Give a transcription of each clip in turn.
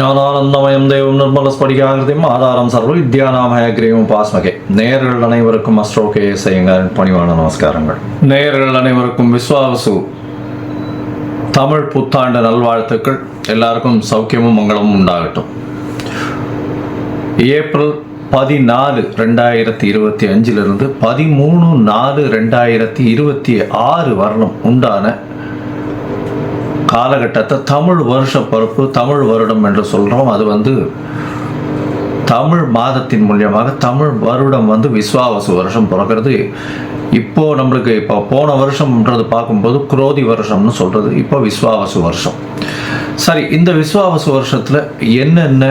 ஞானானந்தமயம் தெய்வம் நிர்மலஸ்படிகாகிருதியும் ஆதாரம் சர்வ வித்யாநாமயக்ரீவம் பாஸ்மகே. நேயர்கள் அனைவருக்கும் அஸ்ட்ரோகே செய்யுங்கள் பணிவான நமஸ்காரங்கள். நேயர்கள் அனைவருக்கும் விஸ்வாவசு தமிழ் புத்தாண்டு நல்வாழ்த்துக்கள். எல்லாருக்கும் சௌக்கியமும் மங்களமும் உண்டாகட்டும். ஏப்ரல் 14, 2025 13, 4, 2026 வருடம் உண்டான காலகட்டத்தை தமிழ் வருஷ பரப்பு, தமிழ் வருடம் என்று சொல்கிறோம். அது தமிழ் மாதத்தின் மூலியமாக தமிழ் வருடம் விஸ்வாவசு வருஷம் பிறக்கிறது. இப்போது நம்மளுக்கு போன வருஷம்ன்றது பார்க்கும்போது குரோதி வருஷம்னு சொல்கிறது. இப்போ விஸ்வாவசு வருஷம். சரி, இந்த விஸ்வாவசு வருஷத்தில் என்னென்ன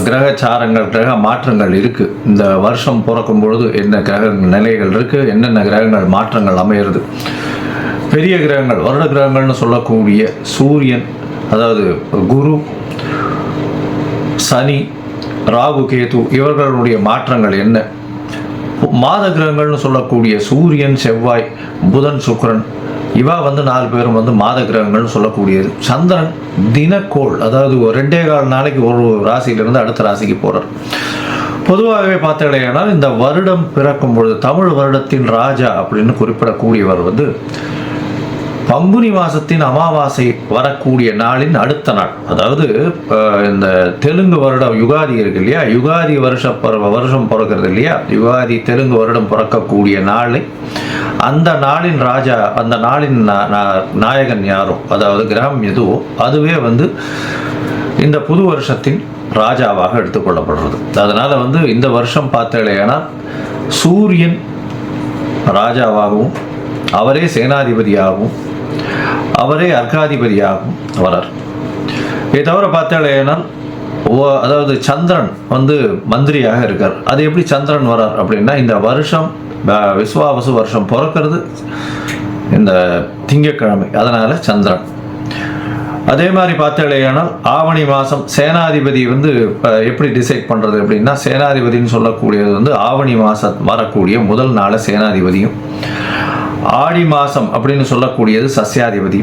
கிரகச்சாரங்கள், கிரக மாற்றங்கள் இருக்குது, இந்த வருஷம் பிறக்கும் பொழுது என்ன கிரக நிலைகள் இருக்குது, என்னென்ன கிரகங்கள் மாற்றங்கள் அமையிறது, பெரிய கிரகங்கள் வருட கிரகங்கள்னு சொல்லக்கூடிய சூரியன், அதாவது குரு, சனி, ராகு, கேது இவர்களுடைய மாற்றங்கள் என்ன, மாத கிரகங்கள்னு சொல்லக்கூடிய சூரியன், செவ்வாய், புதன், சுக்கிரன் இவா 4 பேரும் மாத கிரகங்கள்னு சொல்லக்கூடியது. சந்திரன் தினக்கோள், அதாவது 2.25 நாளைக்கு ஒரு ராசியிலிருந்து அடுத்த ராசிக்கு போகிறார். பொதுவாகவே பார்த்தீங்கன்னா இந்த வருடம் பிறக்கும் பொழுது தமிழ் வருடத்தின் ராஜா அப்படின்னு குறிப்பிடக்கூடியவர் பங்குனி மாதத்தின் அமாவாசை வரக்கூடிய நாளின் அடுத்த நாள், அதாவது இந்த தெலுங்கு வருடம் யுகாதி இருக்கு இல்லையா, யுகாதி வருஷம் பிறக்கிறது இல்லையா, யுகாதி தெலுங்கு வருடம் பிறக்கக்கூடிய நாளை அந்த நாளின் ராஜா, அந்த நாளின் நாயகன் யாரோ, அதாவது கிரகம் எதுவோ அதுவே இந்த புது வருஷத்தின் ராஜாவாக எடுத்துக்கொள்ளப்படுறது. அதனால் இந்த வருஷம் பார்த்தேன்னா சூரியன் ராஜாவாகவும் அவரே சேனாதிபதியாகவும் அவரே அர்க்காதிபதியாகவும் வரார். இதை தவிர பார்த்தேன்னா அதாவது சந்திரன் மந்திரியாக இருக்கார். அது எப்படி சந்திரன் வரார் அப்படின்னா, இந்த வருஷம் விஸ்வாவசு வருஷம் பிறக்கிறது இந்த திங்கட்கிழமை, அதனால் சந்திரன். அதே மாதிரி பார்த்தேன்னா ஆவணி மாதம் சேனாதிபதி எப்படி டிசைட் பண்ணுறது அப்படின்னா, சேனாதிபதினு சொல்லக்கூடியது ஆவணி மாதம் வரக்கூடிய முதல் நாளை சேனாதிபதியும், ஆடி மாதம் அப்படின்னு சொல்லக்கூடியது சஸ்யாதிபதி.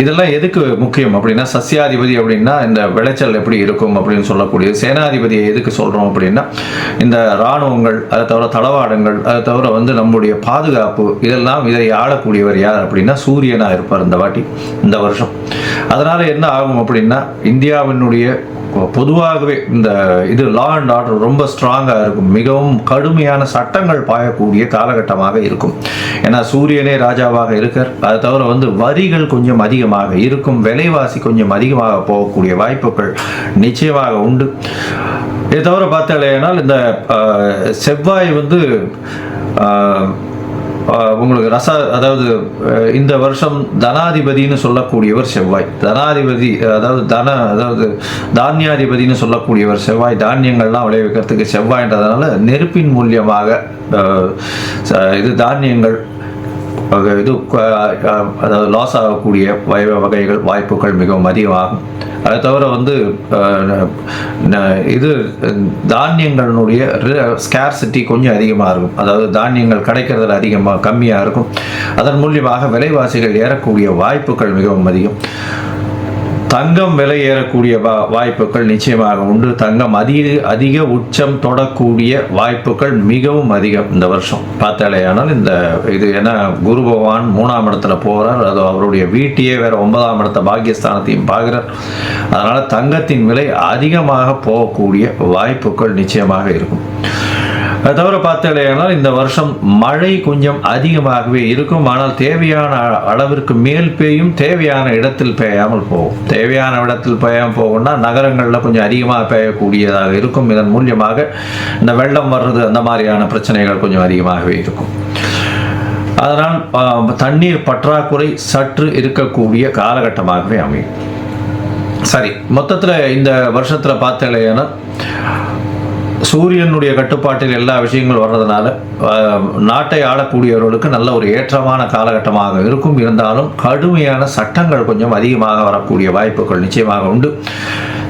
இதெல்லாம் எதுக்கு முக்கியம் அப்படின்னா, சஸ்யாதிபதி அப்படின்னா இந்த விளைச்சல் எப்படி இருக்கும் அப்படின்னு சொல்லக்கூடியது. சேனாதிபதியை எதுக்கு சொல்கிறோம் அப்படின்னா, இந்த இராணுவங்கள், அதை தவிர தளவாடங்கள், அதை தவிர நம்முடைய பாதுகாப்பு, இதை ஆளக்கூடியவர் யார் அப்படின்னா சூரியனாக இருப்பார் இந்த வருஷம். அதனால் என்ன ஆகும் அப்படின்னா, இந்தியாவினுடைய பொதுவாகவே இந்த லா அண்ட் ஆர்டர் ரொம்ப ஸ்ட்ராங்காக இருக்கும். மிகவும் கடுமையான சட்டங்கள் பாயக்கூடிய காலகட்டமாக இருக்கும். ஏன்னா சூரியனே ராஜாவாக இருக்கார். அதை தவிர வரிகள் கொஞ்சம் அதிகமாக இருக்கும், விலைவாசி கொஞ்சம் அதிகமாக போகக்கூடிய வாய்ப்புகள் நிச்சயமாக உண்டு. இதை தவிர பார்த்தாலேனா இந்த செவ்வாய் உங்களுக்கு அதாவது இந்த வருஷம் தனாதிபதினு சொல்லக்கூடியவர் செவ்வாய். தனாதிபதி அதாவது தானியாதிபதினு சொல்லக்கூடியவர் செவ்வாய். தானியங்கள்லாம் விளைவிக்கிறதுக்கு செவ்வாய்ன்றதுனால நெருப்பின் மூலியமாக தானியங்கள் அதாவது லாஸ் ஆகக்கூடிய வகைகள் வாய்ப்புகள் மிகவும் அதிகமாகும். அதை தவிர தானியங்களுடைய ஸ்கேர்சிட்டி கொஞ்சம் அதிகமாக இருக்கும். அதாவது தானியங்கள் கிடைக்கிறதுல கம்மியாக இருக்கும். அதன் மூலியமாக விலைவாசிகள் ஏறக்கூடிய வாய்ப்புகள் மிகவும் அதிகம். தங்கம் விலை ஏறக்கூடிய வாய்ப்புகள் நிச்சயமாக உண்டு. தங்கம் அதிக உச்சம் தொடக்கூடிய வாய்ப்புகள் மிகவும் அதிகம் இந்த வருஷம் பார்த்தாலேயானால். ஏன்னா குரு பகவான் 3ஆம் இடத்துல போகிறார். அது அவருடைய வீட்டையே வேற 9ஆம் இடத்த பாக்கியஸ்தானத்தையும் பார்க்கிறார். அதனால் தங்கத்தின் விலை அதிகமாக போகக்கூடிய வாய்ப்புகள் நிச்சயமாக இருக்கும். அதை தவிர பார்த்தீங்கன்னா இந்த வருஷம் மழை கொஞ்சம் அதிகமாகவே இருக்கும். ஆனால் தேவையான அளவிற்கு மேல் பெய்யும், தேவையான இடத்தில் பெய்யாமல் போகும். தேவையான இடத்தில் பெய்யாமல் போகும்னா நகரங்களில் கொஞ்சம் அதிகமாக பெய்யக்கூடியதாக இருக்கும். இதன் மூலியமாக இந்த வெள்ளம் வர்றது, அந்த மாதிரியான பிரச்சனைகள் கொஞ்சம் அதிகமாகவே இருக்கும். அதனால் தண்ணீர் பற்றாக்குறை சற்று இருக்கக்கூடிய காலகட்டமாகவே அமையும். சரி, மொத்தத்தில் இந்த வருஷத்தில் பார்த்தீங்கன்னா சூரியனுடைய கட்டுப்பாட்டில் எல்லா விஷயங்களும் வர்றதுனால நாட்டை ஆளக்கூடியவர்களுக்கு நல்ல ஒரு ஏற்றமான காலகட்டமாக இருக்கும். இருந்தாலும் கடுமையான சட்டங்கள் கொஞ்சம் அதிகமாக வரக்கூடிய வாய்ப்புகள் நிச்சயமாக உண்டு.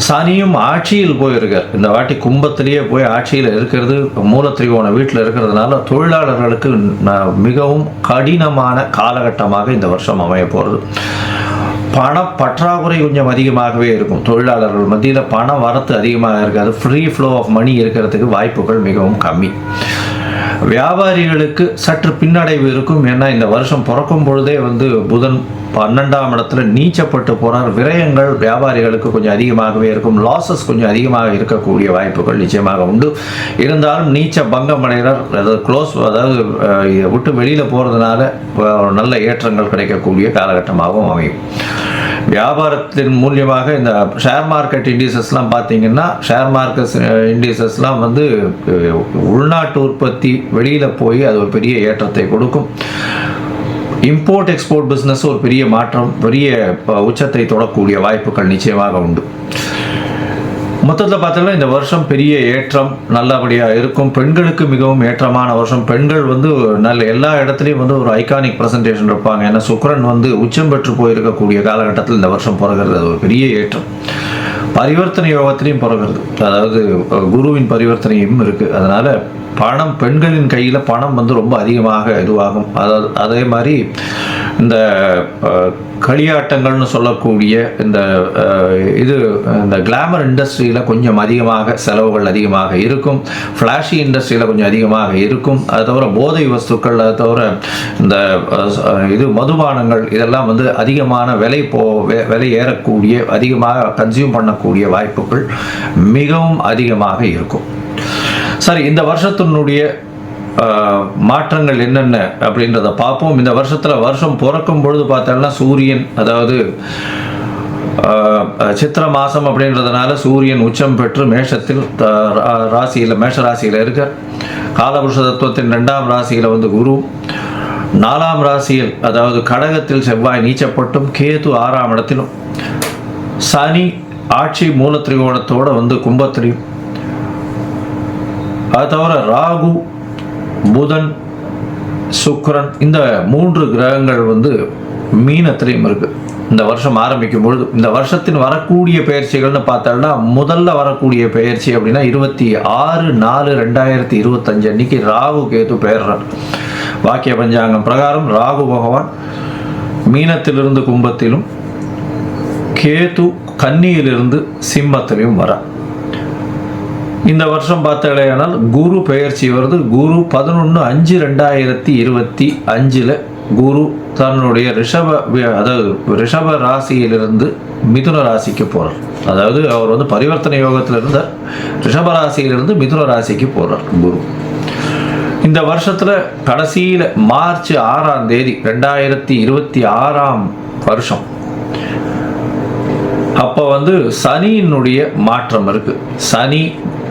சனியும் ஆட்சியில் போயிருக்கார். இந்த வாட்டி கும்பத்திலேயே போய் ஆட்சியில் இருக்கிறது, மூலத்திரிகோண வீட்டில் இருக்கிறதுனால தொழிலாளர்களுக்கு மிகவும் கடினமான காலகட்டமாக இந்த வருஷம் அமைய போகிறது. பண பற்றாக்குறை கொஞ்சம் அதிகமாகவே இருக்கும். தொழிலாளர்கள் மத்தியில் பண வரத்து அதிகமாக இருக்காது. ஃப்ரீ ஃப்ளோ ஆஃப் மணி இருக்கிறதுக்கு வாய்ப்புகள் மிகவும் கம்மி. வியாபாரிகளுக்கு சற்று பின்னடைவு இருக்கும். ஏன்னா இந்த வருஷம் பிறக்கும் பொழுதே புதன் 12ஆம் இடத்துல நீச்சப்பட்டு போகிறார். விரயங்கள் வியாபாரிகளுக்கு கொஞ்சம் அதிகமாகவே இருக்கும். லாசஸ் கொஞ்சம் அதிகமாக இருக்கக்கூடிய வாய்ப்புகள் நிச்சயமாக உண்டு. இருந்தாலும் நீச்ச பங்கம் அடைகிறார், அதாவது விட்டு வெளியில் போகிறதுனால நல்ல ஏற்றங்கள் கிடைக்கக்கூடிய காலகட்டமாகவும் அமையும். வியாபாரத்தின் மூலியமாக இந்த ஷேர் மார்க்கெட் இண்டிசஸ்லாம் பார்த்தீங்கன்னா, ஷேர் மார்க்கெட் இண்டிசஸ்லாம் உள்நாட்டு உற்பத்தி வெளியில் போய் அது ஒரு பெரிய ஏற்றத்தை கொடுக்கும். இம்போர்ட் எக்ஸ்போர்ட் பிஸ்னஸ் ஒரு பெரிய மாற்றம், பெரிய உச்சத்தை தொடக்கூடிய வாய்ப்புகள் நிச்சயமாக உண்டு. மொத்தத்தில் பார்த்தோம்னா இந்த வருஷம் பெரிய ஏற்றம் நல்லபடியாக இருக்கும். பெண்களுக்கு மிகவும் ஏற்றமான வருஷம். பெண்கள் நல்ல எல்லா இடத்துலையும் ஒரு ஐகானிக் ப்ரெசன்டேஷன் இருப்பாங்க. ஏன்னா சுக்கிரன் உச்சம் பெற்று போயிருக்கக்கூடிய காலகட்டத்தில் இந்த வருஷம் பிறகுறது அது ஒரு பெரிய ஏற்றம். பரிவர்த்தனை யோகத்திலையும் பிறகுறது, அதாவது குருவின் பரிவர்த்தனையும் இருக்குது. அதனால் பணம், பெண்களின் கையில் பணம் ரொம்ப அதிகமாக இதுவாகும். அதாவது அதே மாதிரி இந்த களியாட்டங்கள்னு சொல்லக்கூடிய இந்த கிளாமர் இண்டஸ்ட்ரியில் கொஞ்சம் அதிகமாக செலவுகள் அதிகமாக இருக்கும். ஃப்ளாஷி இண்டஸ்ட்ரியில் கொஞ்சம் அதிகமாக இருக்கும். அது தவிர போதை வஸ்துக்கள், அது தவிர இந்த மதுபானங்கள் இதெல்லாம் அதிகமான விலை ஏறக்கூடிய, அதிகமாக கன்சியூம் பண்ணக்கூடிய வாய்ப்புகள் மிகவும் அதிகமாக இருக்கும். சரி, இந்த வருஷத்தினுடைய மாற்றங்கள் என்னென்ன அப்படின்றத பார்ப்போம். இந்த வருஷம் பிறக்கும் பொழுது பார்த்தோம்னா சூரியன், அதாவது சித்திர மாதம் அப்படின்றதுனால சூரியன் உச்சம் பெற்று மேஷத்தில் மேஷ ராசியில் இருக்க, காலபுருஷ தத்துவத்தின் 2ஆம் ராசியில் குரு, 4ஆம் ராசியில் அதாவது கடகத்தில் செவ்வாய் நீச்சப்பட்டும், கேது 6ஆம் இடத்திலும், சனி ஆட்சி மூலத்திரிகோணத்தோடு கும்பத்திலையும், அது தவிர ராகு, புதன், சுக்கிரன் இந்த 3 கிரகங்கள் மீனத்திலையும் இருக்கு. இந்த வருஷம் ஆரம்பிக்கும் பொழுது இந்த வருஷத்தின் வரக்கூடிய பெயர்ச்சிகள்னு பார்த்தோம்னா, முதல்ல வரக்கூடிய பெயர்ச்சி அப்படின்னா 26/4/2025 அன்னைக்கு ராகு கேது பெயர்றார். வாக்கிய பஞ்சாங்கம் பிரகாரம் ராகு பகவான் மீனத்திலிருந்து கும்பத்திலும், கேது கன்னியிலிருந்து சிம்மத்திலையும் வர. இந்த வருஷம் பார்த்தாலேயானால் குரு பெயர்ச்சி வருது. குரு 11/5/2025 குரு தன்னுடைய ரிஷப ராசியிலிருந்து மிதுன ராசிக்கு போகிறார். அதாவது அவர் பரிவர்த்தனை யோகத்தில் இருந்த ரிஷப ராசியிலிருந்து மிதுன ராசிக்கு போகிறார் குரு. இந்த வருஷத்தில் கடைசியில் மார்ச் 6ஆம் தேதி 2026ஆம் வருஷம் அப்போ சனியினுடைய மாற்றம் இருக்கு. சனி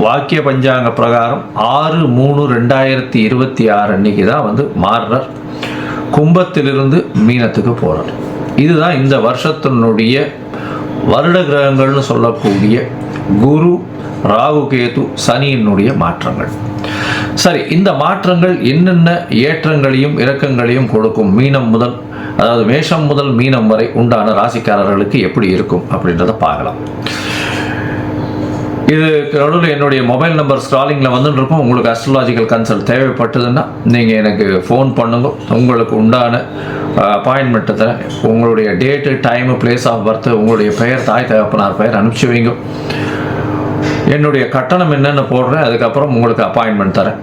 வாக்கிய பஞ்சாங்க பிரகாரம் 6/3/2026 அன்னைக்கு தான் மாறுறார். கும்பத்திலிருந்து மீனத்துக்கு போறார். இதுதான் இந்த வருஷத்தினுடைய வருட கிரகங்கள்னு சொல்லக்கூடிய குரு, ராகு, கேது, சனியினுடைய மாற்றங்கள். சரி, இந்த மாற்றங்கள் என்னென்ன ஏற்றங்களையும் இறக்கங்களையும் கொடுக்கும்? அதாவது மேஷம் முதல் மீனம் வரை உண்டான ராசிக்காரர்களுக்கு எப்படி இருக்கும் அப்படின்றத பார்க்கலாம். இது நடுவில் என்னுடைய மொபைல் நம்பர் ஸ்க்ராலிங்கில் வந்துட்டுருக்கும். உங்களுக்கு அஸ்ட்ராலாஜிக்கல் கன்சல்ட் தேவைப்பட்டதுன்னா நீங்கள் எனக்கு ஃபோன் பண்ணுங்க. உங்களுக்கு உண்டான அப்பாயின்மெண்ட்டை தரேன். உங்களுடைய date, time, place of birth, உங்களுடைய பெயர், தாய் தகப்பனார் பெயர் அனுப்பிச்சி வைங்க. என்னுடைய கட்டணம் என்னென்னு போடுறேன். அதுக்கப்புறம் உங்களுக்கு அப்பாயின்மெண்ட் தரேன்.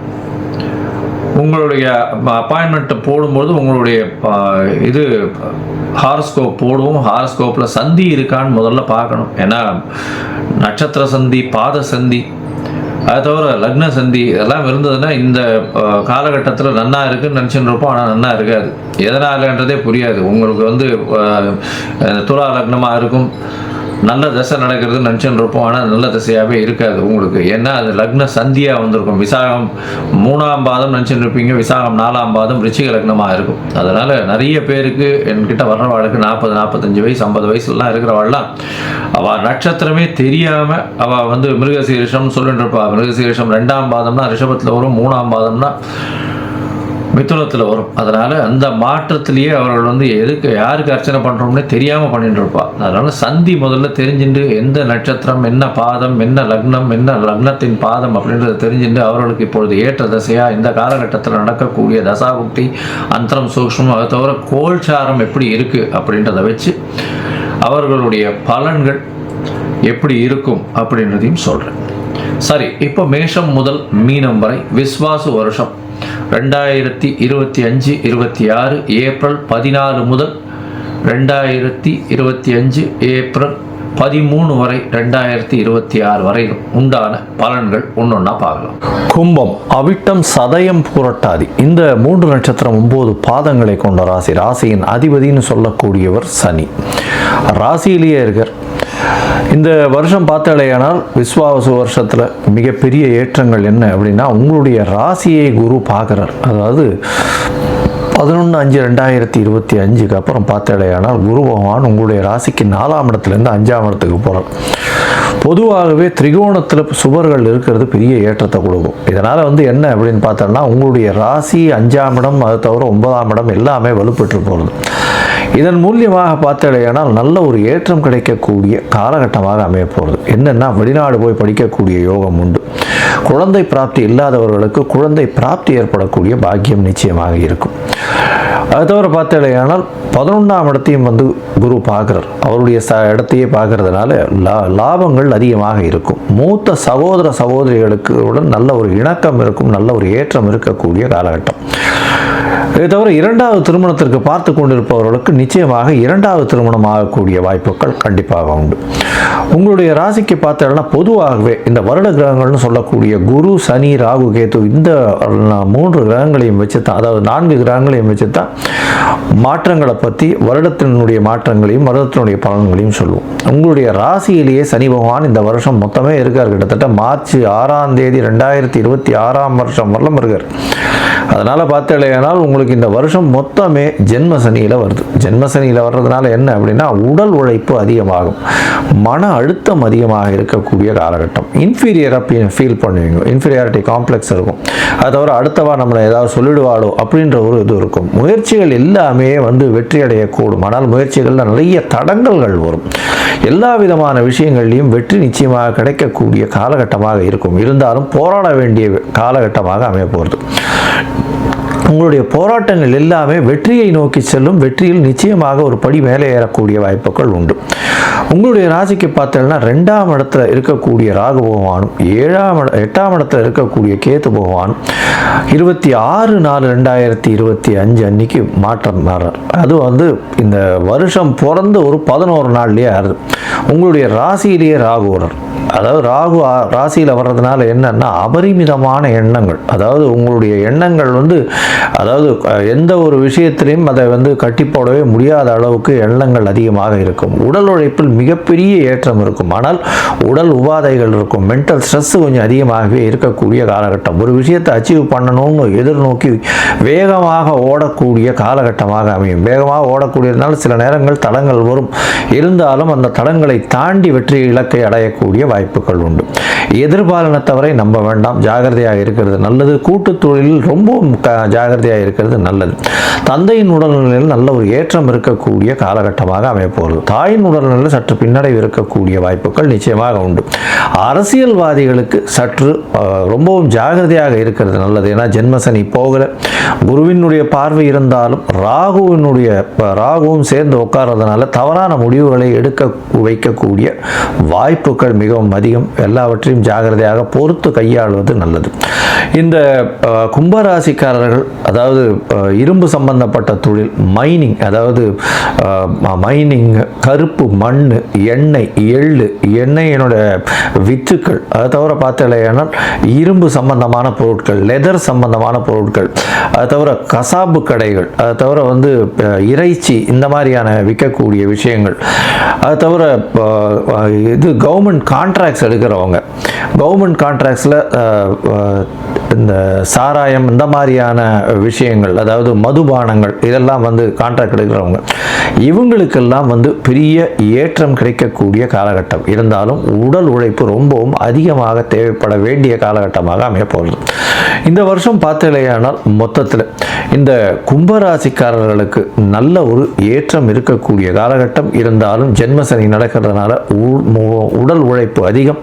உங்களுடைய அப்பாயின்மெண்ட்டை போடும்போது உங்களுடைய ஹாரஸ்கோப் போடுவோம். ஹாரஸ்கோப்பில் சந்தி இருக்கான்னு முதல்ல பார்க்கணும். ஏன்னா நட்சத்திர சந்தி, பாத சந்தி, அது தவிர லக்ன சந்தி இதெல்லாம் இருந்ததுன்னா இந்த காலகட்டத்தில் நன்னா இருக்குன்னு நினச்சின்னு இருப்போம். ஆனால் நன்னா இருக்காது. எதனாலன்றதே புரியாது. உங்களுக்கு துலா லக்னமாக இருக்கும், நல்ல தசை நடக்கிறதுன்னு நினச்சின்னு இருப்போம். ஆனால் நல்ல தசையாகவே இருக்காது உங்களுக்கு. ஏன்னா அது லக்ன சந்தியாக வந்திருக்கும். விசாகம் 3ஆம் பாதம் நினச்சின்னு இருப்பீங்க, விசாகம் 4ஆம் பாதம் ரிச்சிக லக்னமாக இருக்கும். அதனால் நிறைய பேருக்கு என்கிட்ட வர்றவாளுக்கு 40, 45 வயசு, 50 வயசுலாம் இருக்கிறவாள்லாம் அவள் நட்சத்திரமே தெரியாமல் அவள் மிருகசீரிஷம்னு சொல்லிட்டு இருப்பா. மிருகசீரிஷம் 2ஆம் பாதம்னா ரிஷபத்தில் வரும், 3ஆம் பாதம்னா மிதுனத்தில் வரும். அதனால் அந்த மாற்றத்திலேயே அவர்கள் எதுக்கு யாருக்கு அர்ச்சனை பண்ணுறோம்னே தெரியாமல் பண்ணிட்டு இருப்பா. அதனால் சந்தி முதல்ல தெரிஞ்சுட்டு எந்த நட்சத்திரம், என்ன பாதம், என்ன லக்னம், என்ன லக்னத்தின் பாதம் அப்படின்றத தெரிஞ்சுட்டு அவர்களுக்கு இப்பொழுது ஏற்ற தசையாக இந்த காலகட்டத்தில் நடக்கக்கூடிய தசாபுக்தி, அந்தரம், சூக்ஷ்மம், அதை தவிர கோல்சாரம் எப்படி இருக்குது அப்படின்றத வச்சு அவர்களுடைய பலன்கள் எப்படி இருக்கும் அப்படின்றதையும் சொல்கிறேன். சரி, இப்போ மேஷம் முதல் மீனம் வரை விஸ்வாசு வருஷம் 2025-26 ஏப்ரல் 14 முதல் 2025 ஏப்ரல் 13 வரை 2026 வரையிலும் உண்டான பலன்கள் ஒன்றொன்னா பார்க்கலாம். கும்பம், அவிட்டம், சதயம், புரட்டாதி இந்த 3 நட்சத்திரம் 9 பாதங்களை கொண்ட ராசி. ராசியின் அதிபதினு சொல்லக்கூடியவர் சனி. ராசியிலேயே இருக்கார். இந்த வருஷம் பார்த்தாலேயானால் விஸ்வாச வருஷத்தில் மிகப்பெரிய ஏற்றங்கள் என்ன அப்படின்னா, உங்களுடைய ராசியை குரு பார்க்குறார். அதாவது 11/5/2025 அப்புறம் பார்த்தாலேயானால் குரு பகவான் உங்களுடைய ராசிக்கு 4ஆம் இடத்துலேருந்து 5ஆம் இடத்துக்கு போகிறார். பொதுவாகவே திரிகோணத்தில் சுபர்கள் இருக்கிறது பெரிய ஏற்றத்தை கொடுக்கும். இதனால் என்ன அப்படின்னு பார்த்தோம்னா, உங்களுடைய ராசி 5ஆம் இடம், அதை தவிர 9ஆம் இடம் எல்லாமே வலுப்பெற்று போகிறது. இதன் மூலியமாக பார்த்தாலேயானால் நல்ல ஒரு ஏற்றம் கிடைக்கக்கூடிய காலகட்டமாக அமைய போகிறது. என்னென்னா, வெளிநாடு போய் படிக்கக்கூடிய யோகம் உண்டு. குழந்தை பிராப்தி இல்லாதவர்களுக்கு குழந்தை பிராப்தி ஏற்படக்கூடிய பாக்கியம் நிச்சயமாக இருக்கும். அது தவிர பார்த்தாலேயானால் 11ஆம் இடத்தையும் குரு பார்க்குறார். அவருடைய இடத்தையே பார்க்கறதுனால லாபங்கள் அதிகமாக இருக்கும். மூத்த சகோதர சகோதரிகளுக்கு உடன் நல்ல ஒரு இணக்கம் இருக்கும், நல்ல ஒரு ஏற்றம் இருக்கக்கூடிய காலகட்டம். இதை தவிர 2வது திருமணத்திற்கு பார்த்து கொண்டிருப்பவர்களுக்கு நிச்சயமாக 2வது திருமணம் ஆகக்கூடிய வாய்ப்புகள் கண்டிப்பாக உண்டு. உங்களுடைய ராசிக்கு பார்த்தோம்னா பொதுவாகவே இந்த வருட கிரகங்கள்னு சொல்லக்கூடிய குரு, சனி, ராகு, கேது இந்த 3 கிரகங்களையும் வச்சு தான், அதாவது 4 கிரகங்களையும் வச்சு தான் மாற்றங்களை பற்றி, வருடத்தினுடைய மாற்றங்களையும் வருடத்தினுடைய பலன்களையும் சொல்லுவோம். உங்களுடைய ராசியிலேயே சனி பகவான் இந்த வருஷம் மொத்தமே இருக்கார். கிட்டத்தட்ட மார்ச் 6ஆம் தேதி 2026ஆம் வருஷம் வரலாம் இருக்கார். அதனால் பார்த்தாலேயானால் உங்களுக்கு இந்த வருஷம் மொத்தமே ஜென்ம சனியில் வருது. ஜென்ம சனியில் வர்றதுனால என்ன அப்படின்னா, உடல் உழைப்பு அதிகமாகும், மன அழுத்தம் அதிகமாக இருக்கக்கூடிய காலகட்டம். இன்ஃபீரியராக ஃபீல் பண்ணுவீங்க, இன்ஃபீரியாரிட்டி காம்ப்ளெக்ஸ் இருக்கும். அது தவிர அடுத்தவா நம்மளை ஏதாவது சொல்லிடுவாளோ அப்படின்ற ஒரு இது இருக்கும். முயற்சிகள் எல்லாமே வெற்றி அடையக்கூடும். ஆனால் முயற்சிகளில் நிறைய தடங்கல்கள் வரும். எல்லா விதமான விஷயங்கள்லையும் வெற்றி நிச்சயமாக கிடைக்கக்கூடிய காலகட்டமாக இருக்கும். இருந்தாலும் போராட வேண்டிய காலகட்டமாக அமைய போகிறது. உங்களுடைய போராட்டங்கள் எல்லாமே வெற்றியை நோக்கி செல்லும். வெற்றியில் நிச்சயமாக ஒரு படி மேலே ஏறக்கூடிய வாய்ப்புகள் உண்டு. உங்களுடைய ராசிக்கு பார்த்தீங்கன்னா 2ஆம் இடத்துல இருக்கக்கூடிய ராகு பகவானும் 8ஆம் இடத்துல இருக்கக்கூடிய கேது பகவானும் 26/4/2025 அன்னைக்கு மாற்றம் மாறார். அது இந்த வருஷம் பிறந்து ஒரு 11 நாள்லேயே ஆறுது. உங்களுடைய ராசியிலேயே ராகு வர்றார். அதாவது ராகு ராசியில் வர்றதுனால என்னன்னா, அபரிமிதமான எண்ணங்கள், அதாவது உங்களுடைய எண்ணங்கள் அதாவது எந்த ஒரு விஷயத்திலையும் அதை கட்டி போடவே முடியாத அளவுக்கு எண்ணங்கள் அதிகமாக இருக்கும். உடல் உழைப்பில் மிகப்பெரிய ஏற்றம் இருக்கும். ஆனால் உடல் உபாதைகள் இருக்கும். மென்டல் ஸ்ட்ரெஸ் கொஞ்சம் அதிகமாகவே இருக்கக்கூடிய காலகட்டம். ஒரு விஷயத்தை அச்சீவ் பண்ணணும்னு எதிர்நோக்கி வேகமாக ஓடக்கூடிய காலகட்டமாக அமையும். வேகமாக ஓடக்கூடியதுனால சில நேரங்கள் தடங்கள் வரும். இருந்தாலும் அந்த தடங்களை தாண்டி வெற்றி இலக்கை அடையக்கூடிய வாய்ப்புகள் உண்டு. எதிர்பாலனத்தவரை நம்ப வேண்டாம், ஜாகிரதையாக இருக்கிறது நல்லது. கூட்டு தொழிலில் ரொம்பவும் ஜாகிரதையாக இருக்கிறது நல்லது. தந்தையின் உடல்நிலையில் நல்ல ஒரு ஏற்றம் இருக்கக்கூடிய காலகட்டமாக அமையப்போகிறது. தாயின் உடல்நிலையில் சற்று பின்னடைவு இருக்கக்கூடிய வாய்ப்புகள் நிச்சயமாக உண்டு. அரசியல்வாதிகளுக்கு சற்று ரொம்பவும் ஜாகிரதையாக இருக்கிறது நல்லது. ஏன்னா ஜென்மசனி போகல, குருவினுடைய பார்வை இருந்தாலும் ராகுவும் சேர்ந்து உட்கார்றதுனால தவறான முடிவுகளை எடுக்க வைக்கக்கூடிய வாய்ப்புகள் மிகவும் அதிகம். எல்லாவற்றையும் ஜாகிரதையாக பொறுத்து கையாளுவது நல்லது. இந்த கும்பராசிக்காரர்கள், அதாவது இரும்பு சம்பந்தப்பட்ட தொழில், மைனிங், அதாவது மைனிங், கருப்பு மண், எண்ணெய், எள்ளு, எண்ணெயினோட வித்துக்கள், அதை தவிர பார்த்தாலேயானால் இரும்பு சம்பந்தமான பொருட்கள், லெதர் சம்பந்தமான பொருட்கள், அதை தவிர கசாப்பு கடைகள், அதை தவிர இறைச்சி, இந்த மாதிரியான விற்கக்கூடிய விஷயங்கள், அதை தவிர இது கவர்மெண்ட் கான்ட்ராக்ட்ஸ் எடுக்கிறவங்க, கவர்மெண்ட் கான்ட்ராக்ட்ஸில் இந்த சாராயம், இந்த மாதிரியான விஷயங்கள், அதாவது மதுபானங்கள், இதெல்லாம் கான்ட்ராக்ட் எடுக்கிறவங்க, இவங்களுக்கெல்லாம் பெரிய ஏற்றம் கிடைக்கக்கூடிய காலகட்டம். இருந்தாலும் உடல் உழைப்பு ரொம்பவும் அதிகமாக தேவைப்பட வேண்டிய காலகட்டமாக அமையப்போகிறது. இந்த வருஷம் பார்த்தலையானால் மொத்தத்தில் இந்த கும்பராசிக்காரர்களுக்கு நல்ல ஒரு ஏற்றம் இருக்கக்கூடிய காலகட்டம். இருந்தாலும் ஜென்மசனி நடக்கிறதுனால உடல் உழைப்பு அதிகம்,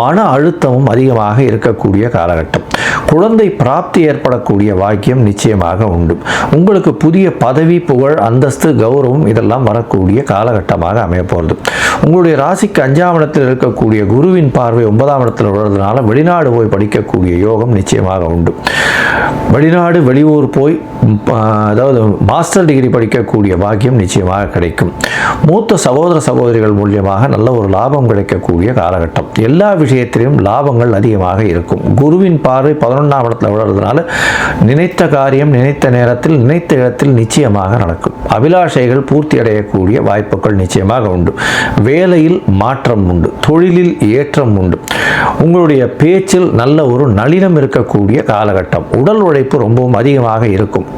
மன அழுத்தமும் அதிகமாக இருக்கக்கூடிய காலகட்டம். குழந்தை பிராப்தி ஏற்படக்கூடிய வாக்கியம் நிச்சயமாக உண்டு. உங்களுக்கு புதிய பதவி, புகழ், அந்தஸ்து, கௌரவம் இதெல்லாம் வரக்கூடிய காலகட்டமாக அமைய போகிறது. உங்களுடைய ராசிக்கு 5ஆம் இடத்தில் இருக்கக்கூடிய குருவின் பார்வை 9ஆம் இடத்தில் வருவதனால வெளிநாடு போய் படிக்கக்கூடிய யோகம் நிச்சயமாக உண்டு. வெளிநாடு, வெளியூர் போய் அதாவது மாஸ்டர் டிகிரி படிக்கக்கூடிய பாக்கியம் நிச்சயமாக கிடைக்கும். மூத்த சகோதர சகோதரிகள் மூலியமாக நல்ல ஒரு லாபம் கிடைக்கக்கூடிய காலகட்டம். எல்லா விஷயத்திலும் லாபங்கள் அதிகமாக இருக்கும். குருவின் பார்வை 11ஆம் இடத்துல விழுறதுனால நினைத்த காரியம் நினைத்த நேரத்தில் நினைத்த இடத்தில் நிச்சயமாக நடக்கும். அபிலாஷைகள் பூர்த்தி அடையக்கூடிய வாய்ப்புகள் நிச்சயமாக உண்டு. வேலையில் மாற்றம் உண்டு. தொழிலில் ஏற்றம் உண்டு. உங்களுடைய பேச்சில் நல்ல ஒரு நளினம் இருக்கக்கூடிய காலகட்டம். உடல் உழைப்பு ரொம்பவும் அதிகமாக இருக்கும்.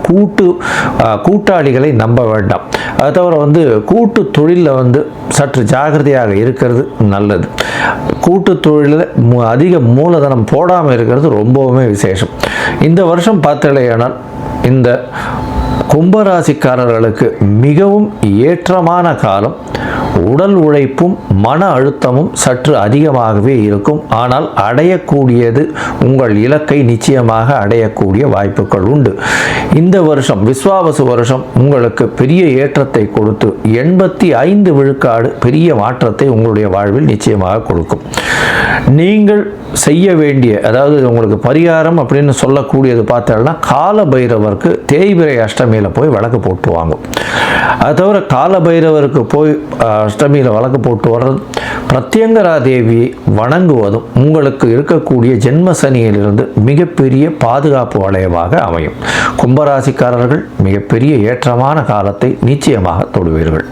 கூட்டாளிகளை நம்ப வேண்டாம். அதை தவிர கூட்டு தொழிலில் சற்று ஜாகிரதையாக இருக்கிறது நல்லது. கூட்டு தொழிலில் அதிக மூலதனம் போடாமல் இருக்கிறது ரொம்பவுமே விசேஷம். இந்த வருஷம் பார்த்தலையானால் இந்த கும்பராசிக்காரர்களுக்கு மிகவும் ஏற்றமான காலம். உடல் உழைப்பும் மன அழுத்தமும் சற்று அதிகமாகவே இருக்கும். ஆனால் அடையக்கூடியது உங்கள் இலக்கை நிச்சயமாக அடையக்கூடிய வாய்ப்புகள் உண்டு. இந்த வருஷம் விஸ்வாவசு வருஷம் உங்களுக்கு பெரிய ஏற்றத்தை கொடுத்து 85 விழுக்காடு பெரிய மாற்றத்தை உங்களுடைய வாழ்வில் நிச்சயமாக கொடுக்கும். நீங்கள் செய்ய வேண்டிய அதாவது உங்களுக்கு பரிகாரம் அப்படின்னு சொல்லக்கூடியது பார்த்தோம்னா கால பைரவருக்கு தேய்பிரை அஷ்டமியில் போய் விளக்கு போட்டு வாங்கும். அது தவிர கால பைரவருக்கு போய் அஷ்டமியில் விளக்கு போட்டு வர்றது, பிரத்யங்கரா தேவியை வணங்குவதும் உங்களுக்கு இருக்கக்கூடிய ஜென்ம சனியிலிருந்து மிகப்பெரிய பாதுகாப்பு வளையமாக அமையும். கும்பராசிக்காரர்கள் மிகப்பெரிய ஏற்றமான காலத்தை நிச்சயமாக தொடுவீர்கள்.